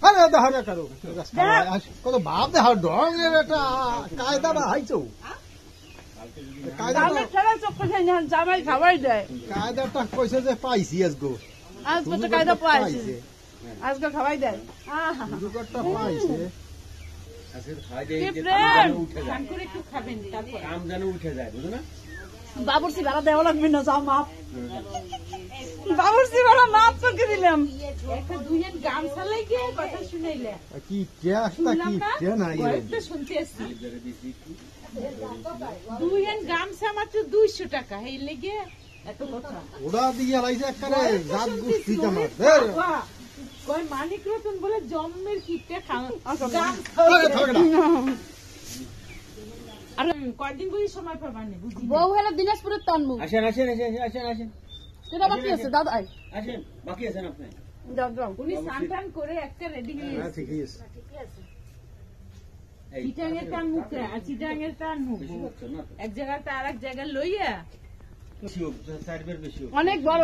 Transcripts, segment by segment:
আরে দেখা না করো কত ভাব দেখা ডঙের একটা কায়দা না হাইছো জামাই খাবার দেয় কায়দাটা কইছে যে পাইছি আজগো আজকে তো কায়দা পাইছে আজকে খাওয়াই দেয় দুটোটা পাইছে বাবুর্চি ভাড়া দেওয়া লাগবে না যাও মাপ বাবুর্চি ভাড়া মাপ করে দিলাম একটা দুইজন গামছা লাগিয়ে কথা শুনাইলে কি কেসটা কি কে না শুনতে আসছি দুইজন গামছা মাত্র 200 টাকা এই লেগে এত কথা ওরা দিয়ে লাইছে একবারে জাত গুস্তি জামাত কই মানিক রতন বলে জন্মের কিটে আর কয়দিন বই সময় পাবানি বুঝি বউ হলো দিনাজপুরের তন্মু আসেন আসেন আসেন আসেন কেন বাকি আছে দাদা আসেন বাকি আছেন আপনি যাও যাও উনি সান্তান করে একটা রেডি হয়ে হ্যাঁ ঠিকই আছে চিটাঙের টান মুখে আর চিটাঙের টান মুখ এক জায়গাতে আরেক জায়গায় লইয়া অনেক বড়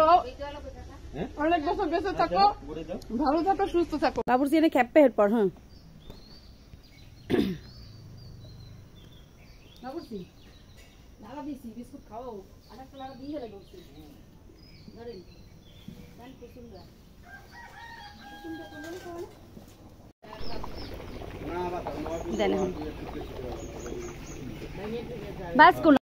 অনেক বছর বেঁচে থাকো ভালো থাকো সুস্থ থাকো বাবুর্চি এনে খেপে এরপর হ্যাঁ বাবুর্চি লাগা দিছি বিস্কুট খাও আর একটা লাগা দিয়ে গেলে বাবুর্চি ধরেন দেন কুসুমরা দেন বাস কোন